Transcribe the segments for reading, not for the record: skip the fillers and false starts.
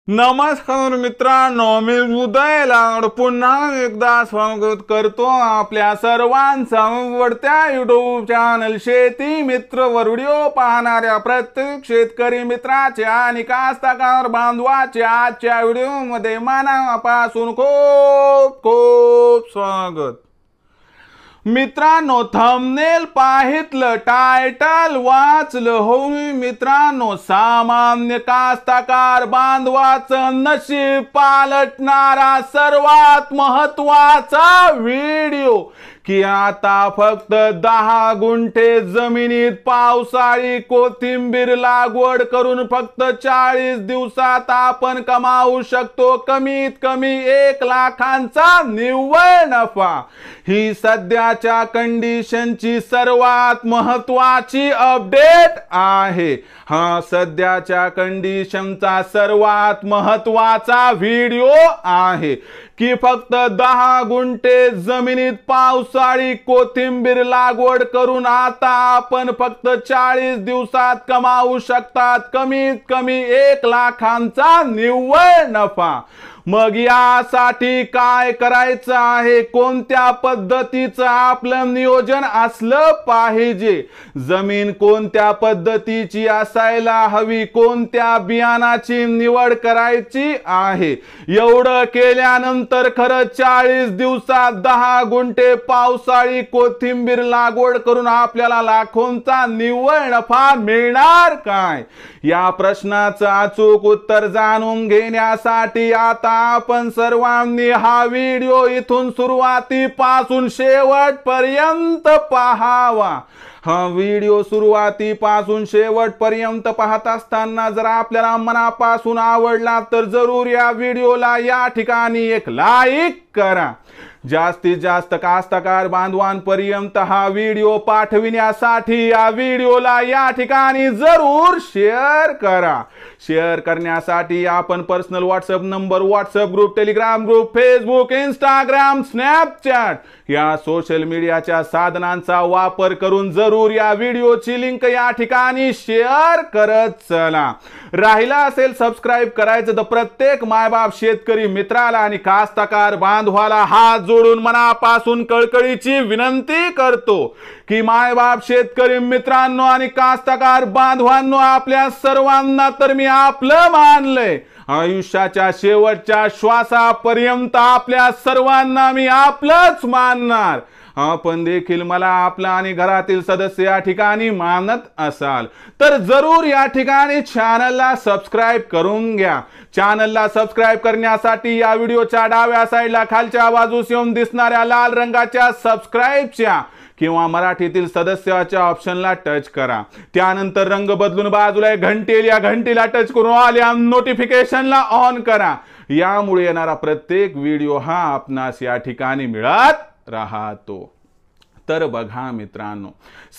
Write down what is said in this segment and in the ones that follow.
नमस्कार मित्रांनो, मी उदय लाड पुन्हा एकदा स्वागत करतो आपल्या सर्वांचा आवडत्या युट्यूब चॅनल शेती मित्र वर व्हिडिओ पाहणाऱ्या प्रत्येक शेतकरी मित्राच्या आणि कास्तकार बांधवाच्या आजच्या व्हिडिओमध्ये मनापासून खूप खूप स्वागत। मित्रांनो, थंबनेल पाहितलं, टायटल वाचलं हो मित्रांनो, सामान्य कास्तकार बांधवाचं नशीब पालटणारा सर्वात महत्वाचा व्हिडिओ की आता फक्त 10 गुंठे जमिनीत पावसाळी कोथिंबीर लागवड करून फक्त 40 दिवसात आपण कमावू शकतो कमीत कमी 1 लाखांचा निव्वळ नफा। ही सध्याच्या कंडिशनची सर्वात महत्वाची अपडेट आहे। हा सध्याच्या कंडिशनचा सर्वात महत्वाचा व्हिडिओ आहे की फक्त 10 गुंठे जमिनीत पावसाळी कोथिंबीर लागवड करून आता आपण फक्त 40 दिवसात कमावू शकतात कमीत कमी 1 लाखांचा निव्वळ नफा। मग यासाठी काय करायचं आहे, कोणत्या पद्धतीचं आपलं नियोजन असलं पाहिजे, जमीन कोणत्या पद्धतीची असायला हवी, कोणत्या बियाणाची निवड करायची आहे, एवढं केल्यानंतर खरं 40 दिवसात 10 गुंठे पावसाळी कोथिंबीर लागवड करून आपल्याला लाखोंचा निव्वळ नफा मिळणार काय, या प्रश्नाचं अचूक उत्तर जाणून घेण्यासाठी आता आपण सर्वांनी हा व्हिडिओ इथून सुरुवातीपासून शेवटपर्यंत पाहावा। हा व्हिडिओ सुरुवातीपासून शेवटपर्यंत पाहत असताना जर आपल्याला मनापासून आवडला तर जरूर या व्हिडिओला या ठिकाणी एक लाईक करा। जास्तीत जास्त कास्तकार बांधवांपर्यंत हा व्हिडिओ पाठविण्यासाठी या व्हिडिओला या ठिकाणी जरूर शेअर करा। शेअर करण्यासाठी आपण personal WhatsApp number, WhatsApp group, Telegram group, Facebook, Instagram, Snapchat या सोशल मीडियाच्या साधनांचा वापर करून जरूर या व्हिडिओची लिंक या ठिकाणी शेअर करत चला। राहिला असेल सबस्क्राइब करायचं तर प्रत्येक मायबाप शेतकरी मित्राला आणि कास्तकार बांधवाला हात जोडून मनापासून कळकळीची विनंती करतो की मायबाप शेतकरी मित्रांनो आणि कास्तकार बांधवांनो, आपल्या सर्वांना तर मी आपलं मानलंय, आयुष्याच्या शेवटच्या श्वासापर्यंत आपल्या सर्वांना मी आपलंच मानणार। आपण देखील मला आपला आणि घरातील सदस्य या ठिकाणी मानत असाल तर जरूर या ठिकाणी चॅनलला सबस्क्राइब करून घ्या। चॅनलला सबस्क्राइब करण्यासाठी या व्हिडिओच्या डाव्या साईडला खालच्या बाजूस येऊन दिसणाऱ्या लाल रंगाच्या सबस्क्राइबच्या किंवा मराठीतील सदस्याच्या ऑप्शनला टच करा। त्यानंतर रंग बदलून बाजूला घंटी या घंटीला टच करून ऑल या नोटिफिकेशनला ऑन करा। यामुळे येणारा प्रत्येक व्हिडिओ हा आपणास या ठिकाणी मिळत राहतो। तर बघा मित्रांनो,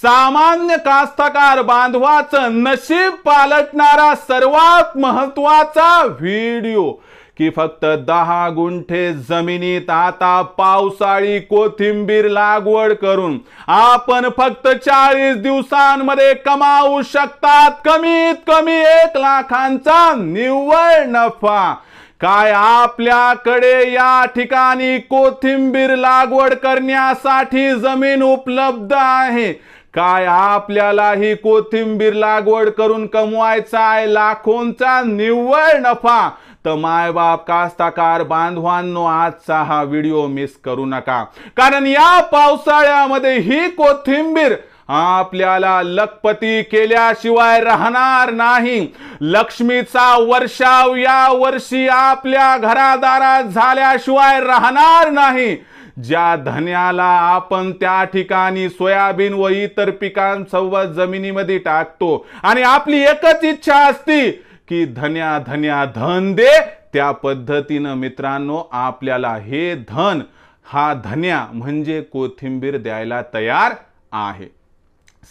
सामान्य कास्तकार बांधवाचं नशीब पालटणारा सर्वात महत्वाचा व्हिडिओ की फक्त 10 गुंठे जमिनीत आता पावसाळी कोथिंबीर लागवड करून आपण फक्त 40 दिवसांमध्ये कमावू शकतात कमीत कमी 1 लाखांचा निव्वळ नफा। काय आपल्याकडे या ठिकाणी कोथिंबीर लागवड करण्यासाठी जमीन उपलब्ध आहे, काय आपल्याला ही कोथिंबीर लागवड करून कमवायचा आहे लाखोंचा निव्वळ नफा, तर मायबाप कास्तकार बांधवांनो आजचा हा व्हिडिओ मिस करू नका, कारण या पावसाळ्यामध्ये ही कोथिंबीर आपल्याला लखपती केल्याशिवाय राहणार नाही। लक्ष्मीचा वर्षाव या वर्षी आपल्या घरादारात झाल्याशिवाय राहणार नाही। ज्या धन्याला आपण त्या ठिकाणी सोयाबीन व इतर पिकांसोबत जमिनीमध्ये टाकतो आणि आपली एकच इच्छा असती की धन्या धन्या धन दे, त्या पद्धतीनं मित्रांनो आपल्याला हे धन, हा धन्या म्हणजे कोथिंबीर द्यायला तयार आहे।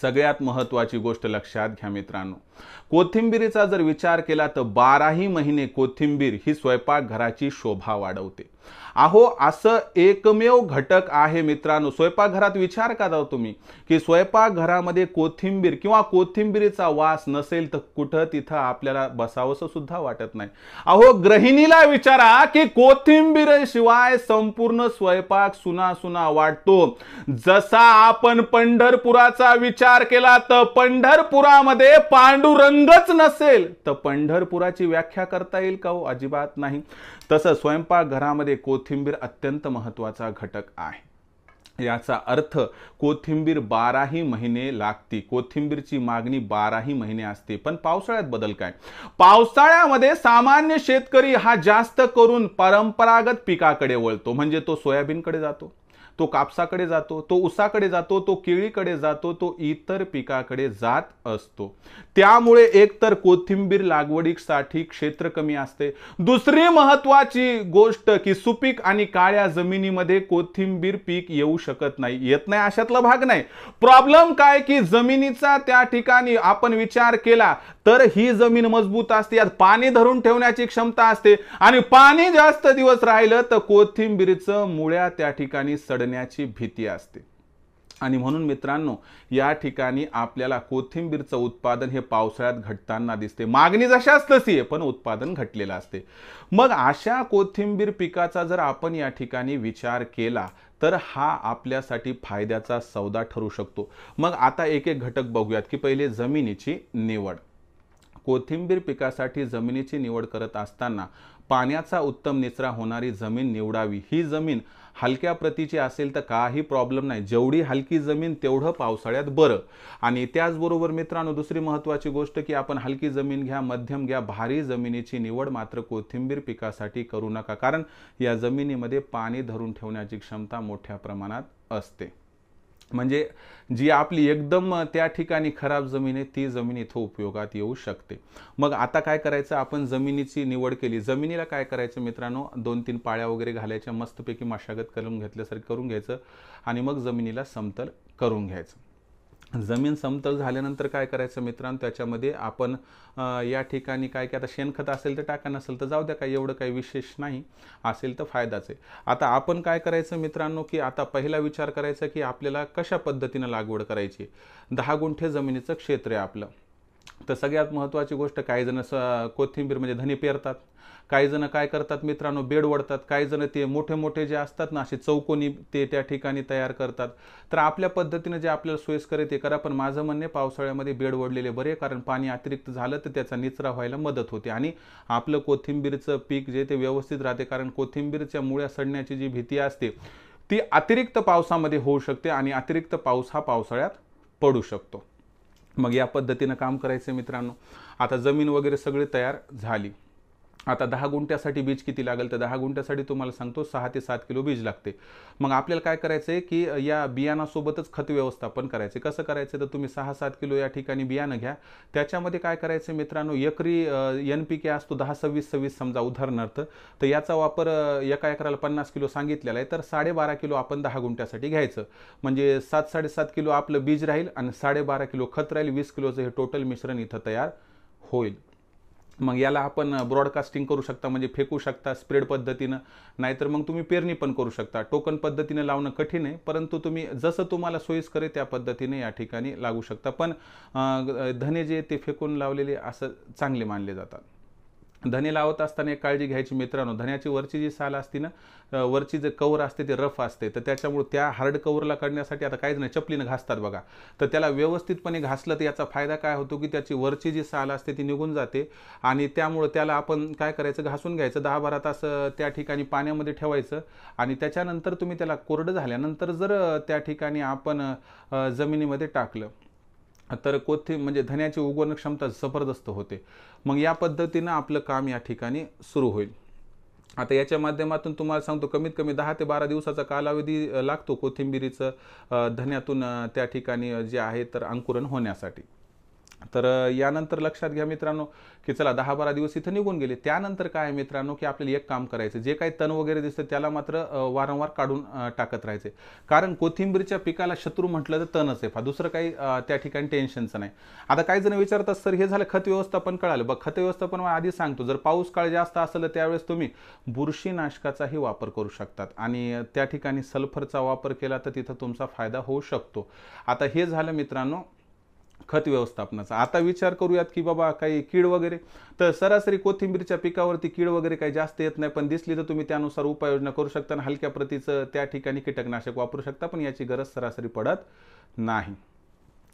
सगळ्यात महत्वाची गोष्ट लक्षात घ्या मित्रांनो, कोथिंबीरीचा जर विचार केला तर 12ही महिने कोथिंबीर ही स्वयंपाकघराची शोभा वाढवते। अहो असं एकमेव घटक आहे मित्रांनो, स्वयंपाकघरात विचार करा तुम्ही की स्वयंपाकघरामध्ये कोथिंबीर किंवा कोथिंबीरीचा वास नसेल तर कुठं तिथं आपल्याला बसावंसं सुद्धा वाटत नाही. अहो गृहिणीला विचारा की कोथिंबीरीशिवाय संपूर्ण स्वयंपाक सुना सुना वाटतो. जसा आपण पंढरपुराचा विचार केला तर पंढरपुरामध्ये पांडुरंगच नसेल तर पंढरपुराची व्याख्या करता येईल का हो? अजिबात नाही. तसं स्वयंपाकघरामध्ये कोथिंबीर अत्यंत महत्त्वाचा घटक आहे. याचा अर्थ कोथिंबीर 12ही महिने लागते. कोथिंबीरची मागणी 12ही महिने असते. पण पावसाळ्यात बदल काय? पावसाळ्यामध्ये सामान्य शेतकरी हा जास्त करून परंपरागत पिकाकडे वळतो. म्हणजे तो सोयाबीनकडे जातो, तो कापसाकडे जातो, तो ऊसाकडे जातो, तो केळीकडे जातो, तो इतर पिकाकडे जात असतो. त्यामुळे एकतर कोथिंबीर लागवडीसाठी क्षेत्र कमी असते. दुसरी महत्त्वाची गोष्ट की सुपीक आणि काळ्या जमिनीमध्ये कोथिंबीर पीक येऊ शकत नाही. येत नाही अशातला भाग नाही. प्रॉब्लेम काय की जमिनीचा त्या ठिकाणी आपण विचार केला तर ही जमीन मजबूत असते, यात पाणी धरून ठेवण्याची क्षमता असते आणि पाणी जास्त दिवस राहिलं तर कोथिंबीरचं मुळ्या त्या ठिकाणी सडण्याची भीती असते. आणि म्हणून मित्रांनो या ठिकाणी आपल्याला कोथिंबीरचं उत्पादन हे पावसाळ्यात घटताना दिसते. मागणी जशाच तशी आहे पण उत्पादन घटलेलं असते. मग अशा कोथिंबीर पिकाचा जर आपण या ठिकाणी विचार केला तर हा आपल्यासाठी फायद्याचा सौदा ठरू शकतो. मग आता एक एक घटक बघूयात की पहिले जमिनीची निवड. कोथिंबीर पिकासाठी जमिनीची निवड करत असताना पाण्याचा उत्तम निचरा होणारी जमीन निवडावी. ही जमीन हलक्या प्रतीची असेल तर काही प्रॉब्लेम नाही. जेवढी हलकी जमीन तेवढं पावसाळ्यात बरं. आणि त्याचबरोबर मित्रांनो दुसरी महत्त्वाची गोष्ट की आपण हलकी जमीन घ्या, मध्यम घ्या, भारी जमिनीची निवड मात्र कोथिंबीर पिकासाठी करू नका. कारण या जमिनीमध्ये पाणी धरून ठेवण्याची क्षमता मोठ्या प्रमाणात असते. म्हणजे जी आपली एकदम त्या ठिकाणी खराब जमीन आहे ती जमीन इथं उपयोगात येऊ शकते. मग आता काय करायचं? आपण जमिनीची निवड केली. जमिनीला काय करायचं मित्रांनो? 2-3 पाळ्या वगैरे घालायच्या, मस्तपैकी मशागत करून घेतल्यासारखं करून घ्यायचं आणि मग जमिनीला समतल करून घ्यायचं. जमीन समतल झाल्यानंतर काय करायचं मित्रांनो? त्याच्यामध्ये आपण या ठिकाणी काय की आता शेणखत असेल तर टाका, नसेल तर जाऊ द्या, काही एवढं काही विशेष नाही, असेल तर फायदाच आहे. आता आपण काय करायचं मित्रांनो की आता पहिला विचार करायचा की आपल्याला कशा पद्धतीनं लागवड करायची. 10 गुंठे जमिनीचं क्षेत्र आहे आपलं. तर सगळ्यात महत्त्वाची गोष्ट काही जण कोथिंबीर म्हणजे धने पेरतात, काही जण काय करतात मित्रांनो बेड वडतात, काही जण ते मोठे मोठे जे असतात ना असे चौकोनी ते त्या ठिकाणी तयार करतात. तर आपल्या पद्धतीने जे आपल्याला सोयीस्कर आहे ते करा. पण माझं म्हणणे पावसाळ्यामध्ये बेड वडलेले बरे, कारण पाणी अतिरिक्त झालं तर त्याचा निचरा व्हायला मदत होते आणि आपलं कोथिंबीरचं पीक जे ते व्यवस्थित राहते. कारण कोथिंबीरच्या मुळ्या सडण्याची जी भीती असते ती अतिरिक्त पावसामध्ये होऊ शकते आणि अतिरिक्त पाऊस हा पावसाळ्यात पडू शकतो. मग या पद्धतीनं काम करायचं मित्रांनो. आता जमीन वगैरे सगळी तयार झाली. आता 10 गुंठ्यासाठी बीज किती लागेल? तर 10 गुंठ्यासाठी तुम्हाला सांगतो 6 ते 7 किलो बीज लागते. मग आपल्याला काय करायचं आहे की या बियाणासोबतच खत व्यवस्थापन करायचे. कसं करायचं? तर तुम्ही 6-7 किलो या ठिकाणी बियाणं घ्या. त्याच्यामध्ये काय करायचं मित्रांनो एकरी NPK असतो 10-26-26 समजा उदाहरणार्थ. तर याचा वापर एका एकराला 50 किलो सांगितलेला आहे. तर 12.5 किलो आपण 10 गुंठ्यासाठी घ्यायचं. म्हणजे 7-7.5 किलो आपलं बीज राहील आणि 12.5 किलो खत राहील. 20 किलोचं हे टोटल मिश्रण इथं तयार होईल. मग याला आपण ब्रॉडकास्टिंग करू शकता, म्हणजे फेकू शकता स्प्रेड पद्धतीनं, नाहीतर मग तुम्ही पेरणी पण करू शकता. टोकन पद्धतीने लावणं कठीण आहे, परंतु तुम्ही जसं तुम्हाला सोयीस्कर आहे त्या पद्धतीने या ठिकाणी लागू शकता. पण धने जे ते फेकून लावलेले असं चांगले मानले जातात. धने लावत असताना एक काळजी घ्यायची मित्रांनो, धन्याची वरची जी साल असते ना, वरची जे कवर असते ते रफ असते. तर त्याच्यामुळे त्या हार्ड कवरला काढण्यासाठी आता काहीच नाही चपलीनं घासतात बघा. तर त्याला व्यवस्थितपणे घासलं तर याचा फायदा काय होतो की त्याची वरची जी साल असते ती निघून जाते आणि त्यामुळे त्याला आपण काय करायचं घासून घ्यायचं. 10-12 तास त्या ठिकाणी पाण्यामध्ये ठेवायचं आणि त्याच्यानंतर तुम्ही त्याला कोरडं झाल्यानंतर जर त्या ठिकाणी आपण जमिनीमध्ये टाकलं तर म्हणजे धन्याची उगवण क्षमता जबरदस्त होते. मग या पद्धतीनं आपलं काम या ठिकाणी सुरू होईल. आता याच्या माध्यमातून तुम्हाला सांगतो कमीत कमी 10 ते 12 दिवसाचा कालावधी लागतो कोथिंबीरीचं धन्यातून त्या ठिकाणी जे आहे तर अंकुरण होण्यासाठी. तर यानंतर लक्षात घ्या मित्रांनो की चला 10-12 दिवस इथं निघून गेले. त्यानंतर काय आहे मित्रांनो की आपल्याला एक काम करायचं, जे काही तण वगैरे दिसतं त्याला मात्र वारंवार काढून टाकत राहायचे. कारण कोथिंबीरच्या पिकाला शत्रू म्हटलं तर तणच आहे, दुसरं काही त्या ठिकाणी टेन्शनचं नाही. आता काही जण विचारतात सर हे झालं खत व्यवस्थापन, कळालं बघ. खत व्यवस्थापन आधी सांगतो, जर पाऊस काळ जास्त असेल तर त्यावेळेस तुम्ही बुरशीनाशकाचाही वापर करू शकतात आणि त्या ठिकाणी सल्फरचा वापर केला तर तिथं तुमचा फायदा होऊ शकतो. आता हे झालं मित्रांनो खत व्यवस्थापनाचा. आता विचार करूयात की बाबा काही कीड वगैरे, तर सरासरी कोथिंबीरच्या पिकावरती कीड वगैरे काही जास्त येत नाही, पण दिसली तर तुम्ही त्यानुसार उपाययोजना करू शकता आणि हलक्या प्रतीचं त्या ठिकाणी कीटकनाशक वापरू शकता, पण याची गरज सरासरी पडत नाही.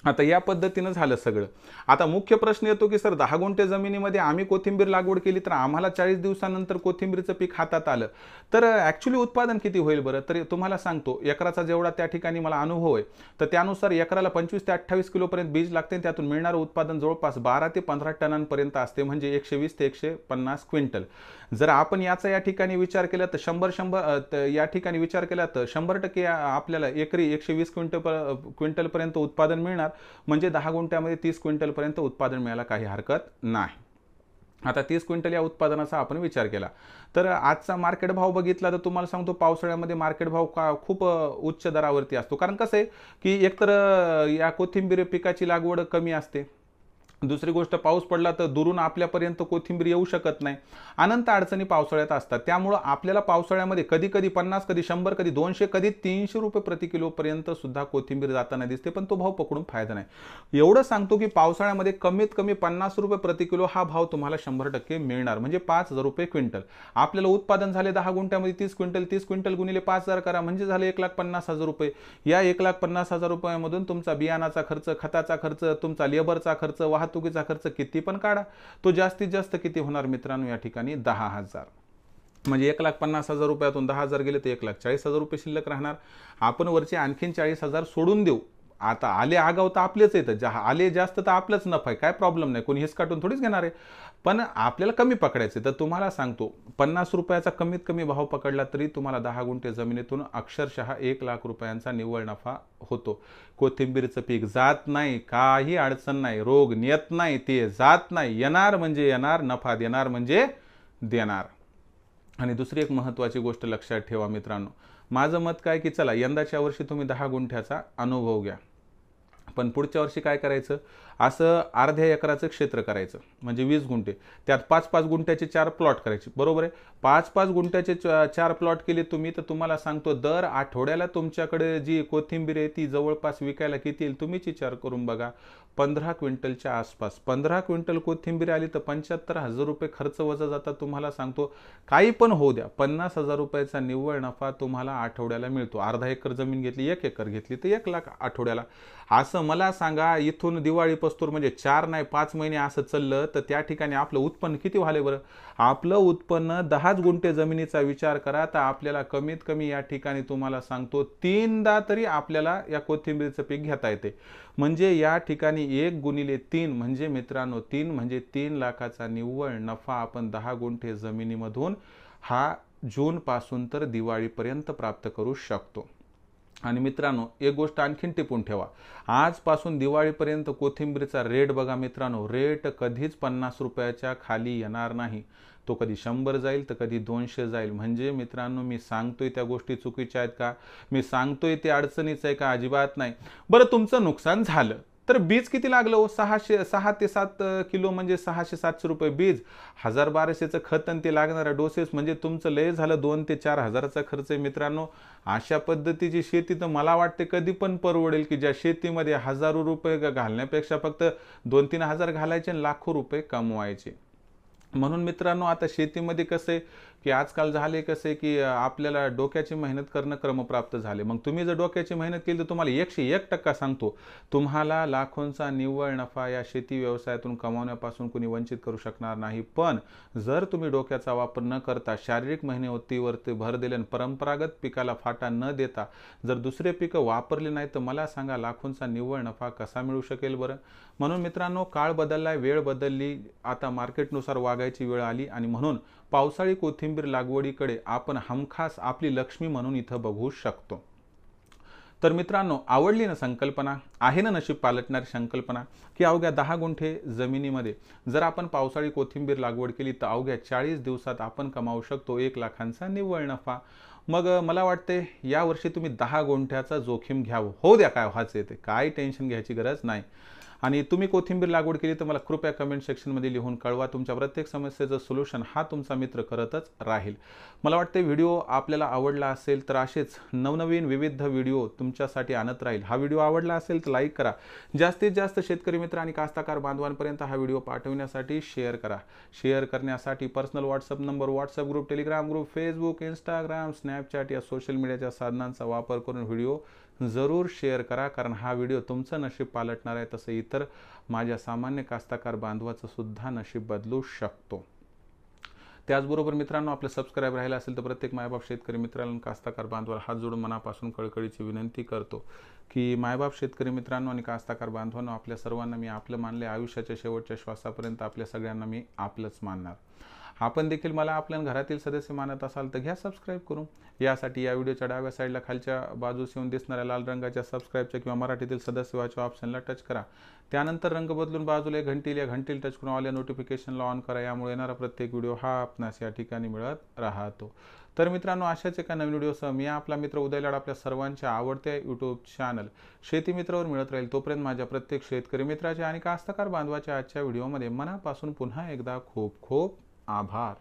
आता या पद्धतीनं झालं सगळं. आता मुख्य प्रश्न येतो की सर 10 गुंठे जमिनीमध्ये आम्ही कोथिंबीर लागवड केली तर आम्हाला 40 दिवसानंतर कोथिंबीरचं पीक हातात आलं तर ॲक्च्युली उत्पादन किती होईल बरं? तर तुम्हाला सांगतो, एकराचा जेवढा त्या ठिकाणी मला अनुभव आहे तर त्यानुसार एकराला 25 ते 28 किलोपर्यंत बीज लागते. त्यातून मिळणारं उत्पादन जवळपास 12 ते 15 टनांपर्यंत असते, म्हणजे 120 ते 150 क्विंटल. जर आपण याचा या ठिकाणी विचार केला तर 100 या ठिकाणी विचार केला तर 100% आपल्याला एकरी 120 क्विंटलपर्यंत उत्पादन मिळणार, म्हणजे 10 गुंठ्यामध्ये 30 क्विंटलपर्यंत उत्पादन मिळायला काही हरकत नाही. आता 30 क्विंटल या उत्पादनाचा आपण विचार केला तर आजचा मार्केट भाव बघितला तर तुम्हाला सांगतो पावसाळ्यामध्ये मार्केट भाव खूप उच्च दरावरती असतो. कारण कसं आहे की एकतर या कोथिंबीर पिकाची लागवड कमी असते, दुसरी गोष्ट पाऊस पडला तर दुरून आपल्यापर्यंत कोथिंबीर येऊ शकत नाही, अनंत अडचणी पावसाळ्यात असतात. त्यामुळं आपल्याला पावसाळ्यामध्ये कधी कधी 50, कधी 100, कधी 200, कधी 300 रुपये प्रति किलोपर्यंत सुद्धा कोथिंबीर जाताना दिसते, पण तो भाव पकडून फायदा नाही. एवढं सांगतो की पावसाळ्यामध्ये कमीत कमी 50 रुपये प्रति किलो हा भाव तुम्हाला 100% मिळणार, म्हणजे 5,000 रुपये क्विंटल. आपल्याला उत्पादन झाले 10 गुंठ्यामध्ये 30 क्विंटल, 30 क्विंटल गुणिले 5,000 करा, म्हणजे झाले 1,50,000 रुपये. या 1,50,000 रुपयामधून तुमचा बियाणाचा खर्च, खताचा खर्च, तुमचा लेबरचा खर्च, वाहतुकीचा खर्च किती पण काढा, तो जास्तीत जास्त किती होणार मित्रांनो या ठिकाणी 10,000. म्हणजे 1,50,000 रुपयातून 10,000 गेले तर 1,40,000 रुपये शिल्लक राहणार. आपण वरचे आणखीन 40,000 सोडून देऊ. आता आले आगाव तर आपलेच येतं, आले जास्त तर आपलंच नफा आहे, काय प्रॉब्लेम नाही, कोणी हिसकाटून थोडीच घेणार आहे. पण आपल्याला कमी पकडायचे, तर तुम्हाला सांगतो 50 रुपयाचा कमीत कमी भाव पकडला तरी तुम्हाला 10 गुंठे जमिनीतून अक्षरशः 1,00,000 रुपयांचा निव्वळ नफा होतो. कोथिंबीरचं पीक जात नाही, काही अडचण नाही, रोग नेत नाही, ते जात नाही, येणार म्हणजे येणार, नफा देणार म्हणजे देणार. आणि दुसरी एक महत्त्वाची गोष्ट लक्षात ठेवा मित्रांनो, माझं मत काय की चला यंदाच्या वर्षी तुम्ही 10 गुंठ्याचा अनुभव घ्या, पण पुढच्या वर्षी काय करायचं, असं अर्ध्या एकराचं क्षेत्र करायचं, म्हणजे 20 गुंठे, त्यात 5-5 गुंठ्याचे 4 प्लॉट करायचे, बरोबर आहे. 5-5 गुंठ्याचे 4 प्लॉट केले तुम्ही तर तुम्हाला सांगतो दर आठवड्याला तुमच्याकडे जी कोथिंबीर आहे ती जवळपास विकायला किती येईल तुम्हीच विचार करून बघा, 15 क्विंटलच्या आसपास. 15 क्विंटल कोथिंबीर आली तर 75,000 रुपये खर्च वजा जातात. तुम्हाला सांगतो काही पण होऊ द्या, 50,000 रुपयाचा निव्वळ नफा तुम्हाला आठवड्याला मिळतो. अर्धा एकर जमीन घेतली, 1 एकर घेतली तर 1,00,000 आठवड्याला. असं मला सांगा, इथून दिवाळी पस्तूर म्हणजे 4 नाही 5 महिने असं चाललं तर त्या ठिकाणी आपलं उत्पन्न किती व्हाले बरं? आपलं उत्पन्न 10 गुंठे जमिनीचा विचार करा तर आपल्याला कमीत कमी या ठिकाणी तुम्हाला सांगतो 3दा तरी आपल्याला या कोथिंबीरचं पीक घेता येते. म्हणजे या ठिकाणी 1 गुणिले 3 म्हणजे मित्रांनो 3 म्हणजे 3 लाखाचा निव्वळ नफा आपण 10 गुंठे जमिनीमधून हा जून पासून तर दिवाळीपर्यंत प्राप्त करू शकतो. आणि मित्रांनो एक गोष्ट आणखीन टिपून ठेवा, आजपासून दिवाळीपर्यंत कोथिंबीरचा रेट बघा मित्रांनो, रेट कधीच 50 रुपयाच्या खाली येणार नाही. तो कधी 100 जाईल तर कधी 200 जाईल. म्हणजे मित्रांनो मी सांगतोय त्या गोष्टी चुकीच्या आहेत का? मी सांगतोय ते अडचणीचं आहे का? अजिबात नाही. बरं तुमचं नुकसान झालं तर बीज किती लागलं हो? 6 ते 7 किलो म्हणजे 600-700 रुपये बीज, 1,000-1,200चं खत आणि ते लागणारा डोसेस, म्हणजे तुमचं लय झालं 2 ते 4 हजाराचा खर्च आहे मित्रांनो. अशा पद्धतीची शेती तर मला वाटते कधी पण परवडेल, की ज्या शेतीमध्ये हजारो रुपये घालण्यापेक्षा फक्त 2-3 हजार घालायचे आणि लाखो रुपये कमवायचे. म्हणून मित्रांनो आता शेतीमध्ये कसं आहे की आजकाल झाले कसं आहे की आपल्याला डोक्याची मेहनत करणं क्रमप्राप्त झाले. मग तुम्ही जर डोक्याची मेहनत केली तर तुम्हाला 101% सांगतो तुम्हाला लाखोंचा निव्वळ नफा या शेती व्यवसायातून कमावण्यापासून कोणी वंचित करू शकणार नाही. पण जर तुम्ही डोक्याचा वापर न करता शारीरिक मेहनतीवरती भर दिले आणि परंपरागत पिकाला फाटा न देता जर दुसरे पिकं वापरले नाही तर मला सांगा लाखोंचा निव्वळ नफा कसा मिळू शकेल बरं? म्हणून मित्रांनो काळ बदललाय, वेळ बदलली, आता मार्केटनुसार वागायची वेळ आली आणि म्हणून पावसाळी कोथिंबीर लागवडीकडे आपण हमखास आपली लक्ष्मी म्हणून इथं बघू शकतो. तर मित्रांनो, आवडली ना संकल्पना, आहे ना नशीब पालटणारी संकल्पना, की अवघ्या 10 गुंठे जमिनीमध्ये जर आपण पावसाळी कोथिंबीर लागवड केली तर अवघ्या 40 दिवसात आपण कमावू शकतो 1 लाखांचा निव्वळ नफा. मग मला वाटते यावर्षी तुम्ही 10 गुंठ्याचा जोखीम घ्यावं. हो द्या काय व्हायचं ते, काय टेन्शन घ्यायची गरज नाही. आणि तुम्ही कोथिंबीर लागवड केली तर मला कृपया कमेंट सेक्शनमध्ये लिहून कळवा. तुमच्या प्रत्येक समस्येचं सोल्युशन हा तुमचा मित्र करतच राहील. मला वाटते व्हिडिओ आपल्याला आवडला असेल तर असेच नवनवीन विविध व्हिडिओ तुमच्यासाठी आणत राहील. हा व्हिडिओ आवडला असेल तर लाईक करा. जास्तीत जास्त शेतकरी मित्र आणि कास्तकार बांधवांपर्यंत हा व्हिडिओ पाठवण्यासाठी शेअर करा. शेअर करण्यासाठी personal WhatsApp number, WhatsApp group, Telegram group, Facebook, Instagram, Snapchat या सोशल मीडियाच्या साधनांचा वापर करून व्हिडिओ जरूर शेअर करा, कारण हा व्हिडिओ तुमचं नशीब पालटणार आहे. तसं इतर माझ्या सामान्य कास्तकार बांधवाचं सुद्धा नशीब बदलू शकतो. त्याचबरोबर मित्रांनो, आपलं सबस्क्राईब राहिलं असेल तर प्रत्येक मायबाप शेतकरी मित्रांना कास्तकार बांधवाला हात जोडून मनापासून कळकळीची विनंती करतो की मायबाप शेतकरी मित्रांनो आणि कास्तकार बांधवांनो, आपल्या सर्वांना मी आपलं मानले. आयुष्याच्या शेवटच्या श्वासापर्यंत आपल्या सगळ्यांना मी आपलंच मानणार. आपण देखील मला आपल्या घरातील सदस्य मानत असाल तर घ्या सबस्क्राईब करून. यासाठी या व्हिडिओच्या डाव्या साईडला खालच्या बाजूस येऊन दिसणाऱ्या लाल रंगाच्या सबस्क्राईबच्या किंवा मराठीतील सदस्य व्हायच्या ऑप्शनला टच करा. त्यानंतर रंग बदलून बाजूला घंटील या घंटील टच करून ऑल या नोटिफिकेशनला ऑन करा. यामुळे येणारा प्रत्येक व्हिडिओ हा आपणास या ठिकाणी मिळत राहतो. तर मित्रांनो, अशाच एका नवीन व्हिडिओसह मी आपला मित्र उदय लाड आपल्या सर्वांच्या आवडत्या यूट्यूब चॅनल शेती मित्रावर मिळत राहील. तोपर्यंत माझ्या प्रत्येक शेतकरी मित्राच्या आणि कास्तकार बांधवाच्या आजच्या व्हिडिओमध्ये मनापासून पुन्हा एकदा खूप खूप आभार.